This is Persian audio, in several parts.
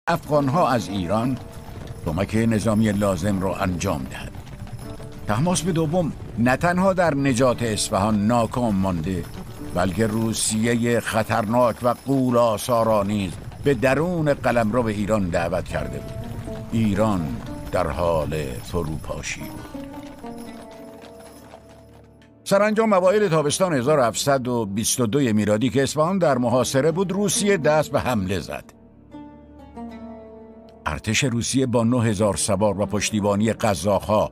افغانها از ایران کمک نظامی لازم را انجام دهد. طهماسپ دوم نه تنها در نجات اصفهان ناکام مانده، بلکه روسیه خطرناک و غول‌آسا نیز به درون قلمرو ایران دعوت کرده بود. ایران در حال فروپاشی بود. سرانجام اوایل تابستان 1722 میلادی که اصفهان در محاصره بود، روسیه دست به حمله زد. ارتش روسیه با 9000 سوار و پشتیبانی قزاق‌ها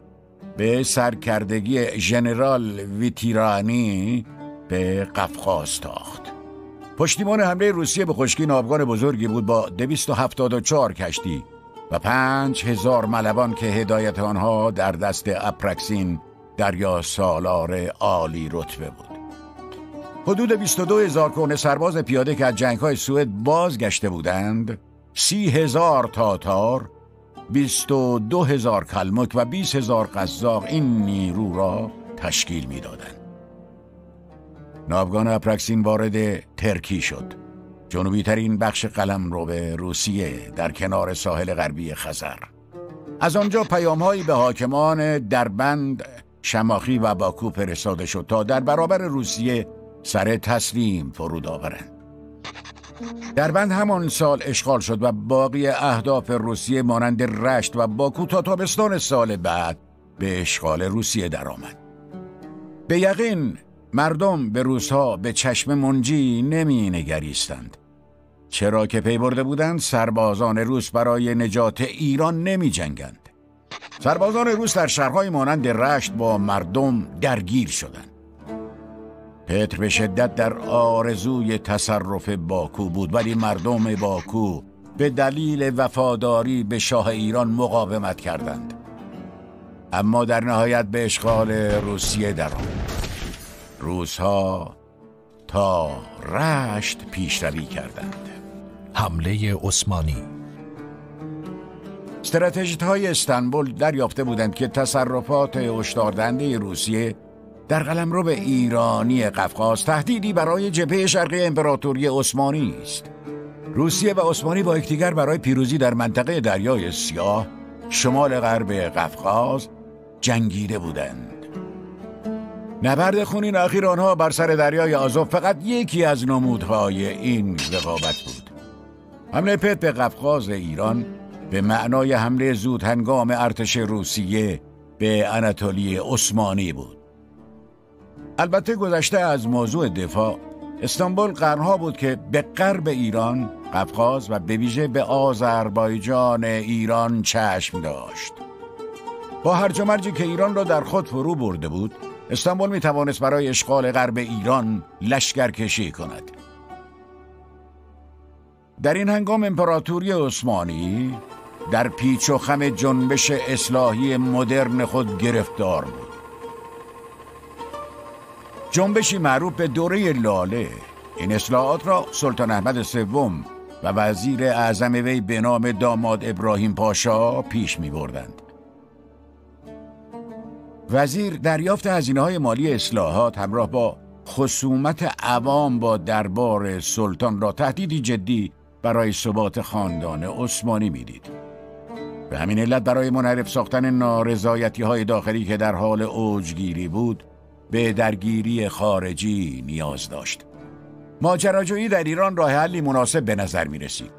به سرکردگی ژنرال ویتیرانی به قفقاز تاخت. پشتیبان حمله روسیه به خشکی ناوگان بزرگی بود با 274 کشتی و 5000 ملوان که هدایت آنها در دست اپرکسین دریا سالار عالی رتبه بود. حدود 22000 کهنه سرباز پیاده که از جنگ‌های سوئد بازگشته بودند، 30000 تاتار، 22000 کلمک و 20000 قزاق این نیرو را تشکیل می‌دادند. ناوگان اپرکسین وارد ترکی شد، جنوبی ترین بخش قلمرو روسیه در کنار ساحل غربی خزر. از آنجا پیام‌هایی به حاکمان دربند، شماخی و باکو فرستاده شد تا در برابر روسیه سر تسلیم فرود آورند. دربند همان سال اشغال شد و باقی اهداف روسیه مانند رشت و باکو تا تابستان سال بعد به اشغال روسیه درآمد. به یقین مردم به روس‌ها به چشم منجی نمی نگریستند، چرا که پی برده بودند سربازان روس برای نجات ایران نمی جنگند. سربازان روس در شهرهای مانند رشت با مردم درگیر شدند. پتر به شدت در آرزوی تصرف باکو بود، ولی مردم باکو به دلیل وفاداری به شاه ایران مقاومت کردند. اما در نهایت به اشغال روسیه درآمد. روس‌ها تا رشت پیشروی کردند. حمله عثمانی. استراتژیست‌های استانبول دریافته بودند که تصرفات هشداردهنده روسیه در قلمرو ایرانی قفقاز تهدیدی برای جبهه شرقی امپراتوری عثمانی است. روسیه و عثمانی با یکدیگر برای پیروزی در منطقه دریای سیاه شمال غرب قفقاز جنگیده بودند. نبرد خونین اخیر آنها بر سر دریای آزوف فقط یکی از نمودهای این رقابت بود. حمله پت به قفقاز ایران به معنای حمله زود هنگام ارتش روسیه به آناتولی عثمانی بود. البته گذشته از موضوع دفاع، استانبول قرنها بود که به غرب ایران، قفقاز و به ویژه به آذربایجان ایران چشم داشت. با هرج و مرجی که ایران را در خود فرو برده بود، استانبول می توانست برای اشغال غرب ایران لشکر کشی کند. در این هنگام امپراتوری عثمانی در پیچ و خم جنبش اصلاحی مدرن خود گرفتار بود. جنبشی معروف به دوره لاله. این اصلاحات را سلطان احمد سوم و وزیر اعظم وی به نام داماد ابراهیم پاشا پیش می بردند. وزیر دریافت هزینه‌های مالی اصلاحات همراه با خصومت عوام با دربار سلطان را تهدیدی جدی برای ثبات خاندان عثمانی می‌دید. به همین علت برای منحرف ساختن نارضایتی‌های داخلی که در حال اوجگیری بود، به درگیری خارجی نیاز داشت. ماجراجویی در ایران راه حلی مناسب به نظر می‌رسید.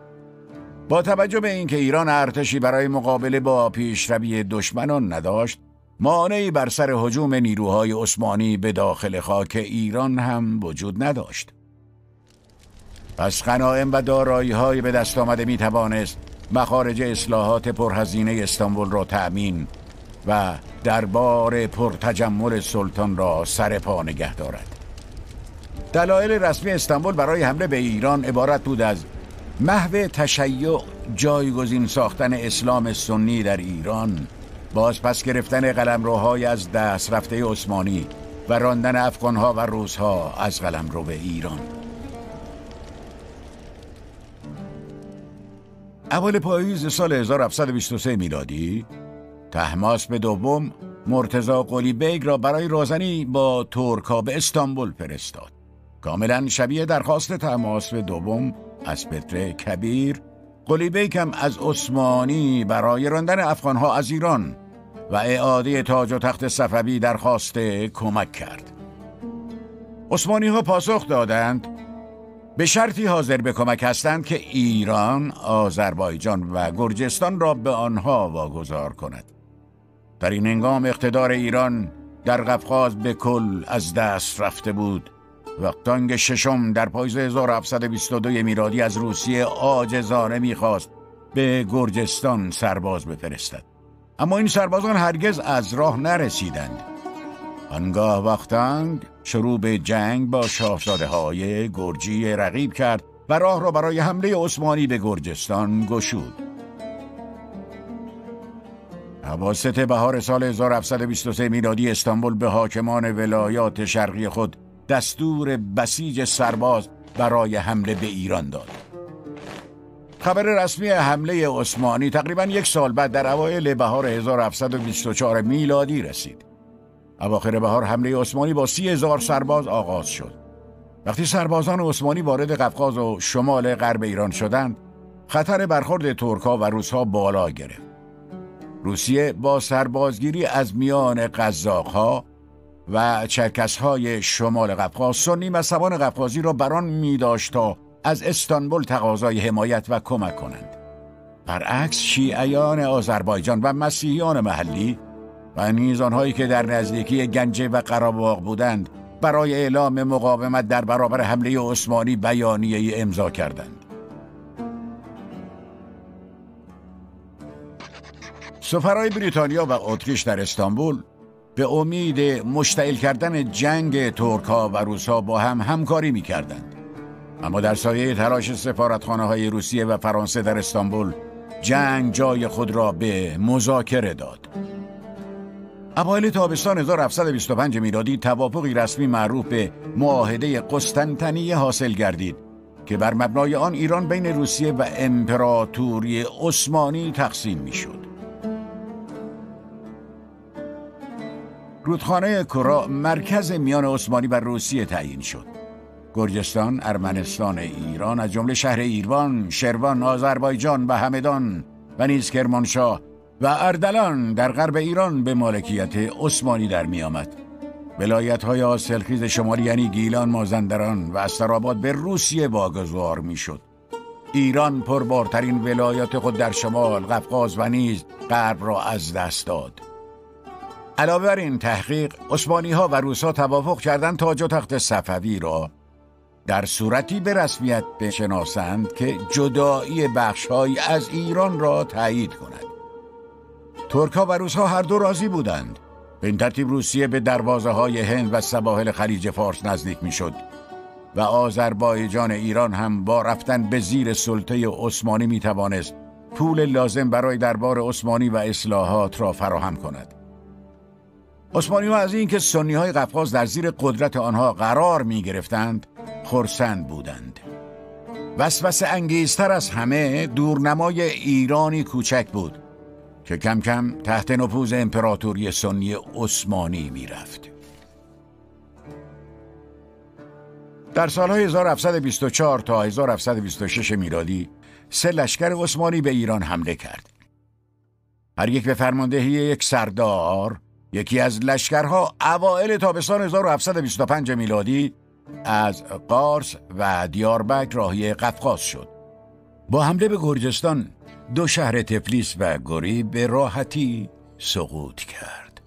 با توجه به اینکه ایران ارتشی برای مقابله با پیشروی دشمنان نداشت، مانعی بر سر هجوم نیروهای عثمانی به داخل خاک ایران هم وجود نداشت. پس غنایم و دارایی‌های به دست آمده می توانست مخارج اصلاحات پرهزینه استانبول را تأمین و دربار پرتجمل سلطان را سر پا نگه دارد. دلایل رسمی استانبول برای حمله به ایران عبارت بود از محو تشیع جایگزین ساختن اسلام سنی در ایران، باز پس گرفتن قلمروهای از دست رفته عثمانی و راندن افغانها و روسها از قلمرو ایران. اول پاییز سال 1723 میلادی طهماسپ دوم مرتضی قلی بیگ را برای رازنی با ترک‌ها به استانبول فرستاد. کاملا شبیه درخواست طهماسپ دوم از پتر کبیر، قلی بیک هم از عثمانی برای راندن افغانها از ایران و اعاده تاج و تخت صفوی درخواسته کمک کرد. عثمانی ها پاسخ دادند به شرطی حاضر به کمک هستند که ایران، آذربایجان و گرجستان را به آنها واگذار کند. در این هنگام اقتدار ایران در قفقاز به کل از دست رفته بود و تانگ ششم در پاییز 1722 میلادی از روسیه عاجزانه می‌خواست به گرجستان سرباز بفرستد. اما این سربازان هرگز از راه نرسیدند. آنگاه واختانگ شروع به جنگ با شاهزاده‌های گرجی رقیب کرد و راه را برای حمله عثمانی به گرجستان گشود. اواسط بهار سال 1723 میلادی استانبول به حاکمان ولایات شرقی خود دستور بسیج سرباز برای حمله به ایران داد. خبر رسمی حمله عثمانی تقریباً یک سال بعد در اوایل بهار 1724 میلادی رسید. اواخر بهار حمله عثمانی با 30,000 سرباز آغاز شد. وقتی سربازان عثمانی وارد قفقاز و شمال غرب ایران شدند، خطر برخورد ترک‌ها و روس‌ها بالا گرفت. روسیه با سربازگیری از میان قزاق‌ها و چرکس‌های شمال قفقاز سنی مذهبان قفقازی را بران می‌داشت تا از استانبول تقاضای حمایت و کمک کنند. برعکس شیعیان آذربایجان و مسیحیان محلی و نیز آنهایی که در نزدیکی گنجه و قره‌باغ بودند برای اعلام مقاومت در برابر حمله عثمانی بیانیه‌ای امضا کردند. سفرای بریتانیا و اتریش در استانبول به امید مشتعل کردن جنگ ترک‌ها و روس‌ها با هم همکاری می‌کردند. اما در سایه تلاش سفارتخانه‌های روسیه و فرانسه در استانبول، جنگ جای خود را به مذاکره داد. اوایل تابستان 1725 میلادی توافقی رسمی معروف به معاهده قسطنطنیه حاصل گردید که بر مبنای آن ایران بین روسیه و امپراتوری عثمانی تقسیم می‌شد. رودخانه کرا مرکز میان عثمانی و روسیه تعیین شد. گرجستان، ارمنستان ایران از جمله شهر ایروان، شروان، آذربایجان و همدان و نیز کرمانشاه و اردلان در غرب ایران به مالکیت عثمانی در می آمد. ولایت‌های حاصلخیز شمالی یعنی گیلان، مازندران و استرآباد به روسیه واگذار می شد. ایران پربارترین ولایات خود در شمال، قفقاز و نیز غرب را از دست داد. علاوه بر این تحقیق، عثمانی‌ها و روس‌ها توافق کردند تاج و تخت صفوی را در صورتی به رسمیت بشناسند که جدایی بخش‌هایی از ایران را تایید کند. ترک‌ها و روس‌ها هر دو راضی بودند. به این ترتیب روسیه به دروازه‌های هند و سواحل خلیج فارس نزدیک می‌شد و آذربایجان ایران هم با رفتن به زیر سلطه عثمانی می‌توانست پول لازم برای دربار عثمانی و اصلاحات را فراهم کند. عثمانی‌ها از اینکه سنی‌های قفقاز در زیر قدرت آنها قرار می‌گرفتند خرسند بودند. وسوسه انگیزتر از همه دورنمای ایرانی کوچک بود که کم کم تحت نفوذ امپراتوری سنی عثمانی می‌رفت. در سالهای 1724 تا 1726 میلادی 3 لشکر عثمانی به ایران حمله کرد. هر یک به فرماندهی یک سردار. یکی از لشکرها اوایل تابستان 1725 میلادی از قارس و دیاربکر راهی قفقاز شد. با حمله به گرجستان 2 شهر تفلیس و گوری به راحتی سقوط کرد.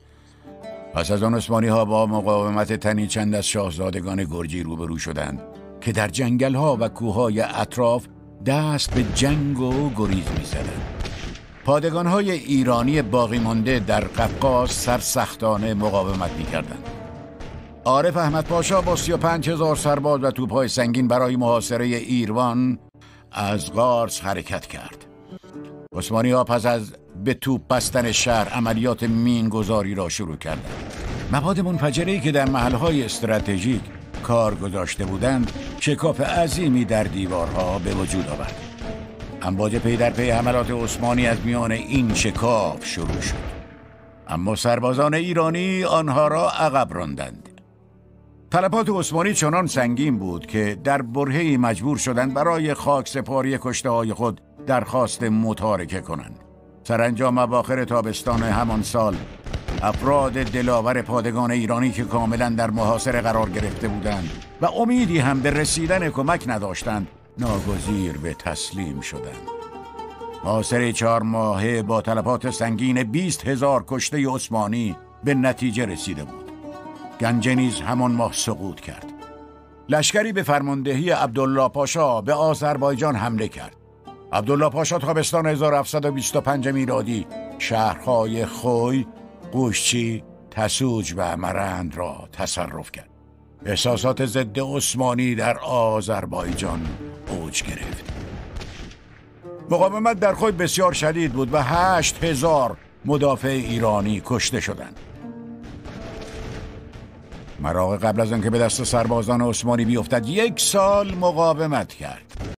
پس از آن عثمانی‌ها با مقاومت تنی چند از شاهزادگان گرجی روبرو شدند که در جنگل‌ها و کوه‌های اطراف دست به جنگ و گریز می‌زدند. پادگان‌های ایرانی باقی مانده در قفقاز سرسختانه مقاومت می‌کردند. عارف احمد پاشا با 35,000 سرباز و توپ‌های سنگین برای محاصره ایروان از قارس حرکت کرد. عثمانی‌ها پس از به توپ بستن شهر عملیات مین‌گذاری را شروع کردند. مواد منفجره‌ای که در محل‌های استراتژیک کار گذاشته بودند، شکاف عظیمی در دیوارها به وجود آورد. امواج پی در پی حملات عثمانی از میان این شکاف شروع شد، اما سربازان ایرانی آنها را عقب راندند. تلفات عثمانی چنان سنگین بود که در برهه‌ای مجبور شدند برای خاک سپاری کشته‌های خود درخواست متارکه کنند. سرانجام اواخر تابستان همان سال افراد دلاور پادگان ایرانی که کاملا در محاصره قرار گرفته بودند و امیدی هم به رسیدن کمک نداشتند، ناگزیر به تسلیم شدند. محاصره 4 ماهه با تلفات سنگین 20,000 کشته عثمانی به نتیجه رسیده بود. گنجه نیز همان ماه سقوط کرد. لشکری به فرماندهی عبدالله پاشا به آذربایجان حمله کرد. عبدالله پاشا تابستان 1725 میلادی شهرهای خوی، قوشچی، تسوج و مرند را تصرف کرد. احساسات ضد عثمانی در آذربایجان اوج گرفت. مقاومت در خوی بسیار شدید بود و 8,000 مدافع ایرانی کشته شدند. مراغه قبل از آنکه به دست سربازان عثمانی بیفتد 1 سال مقاومت کرد.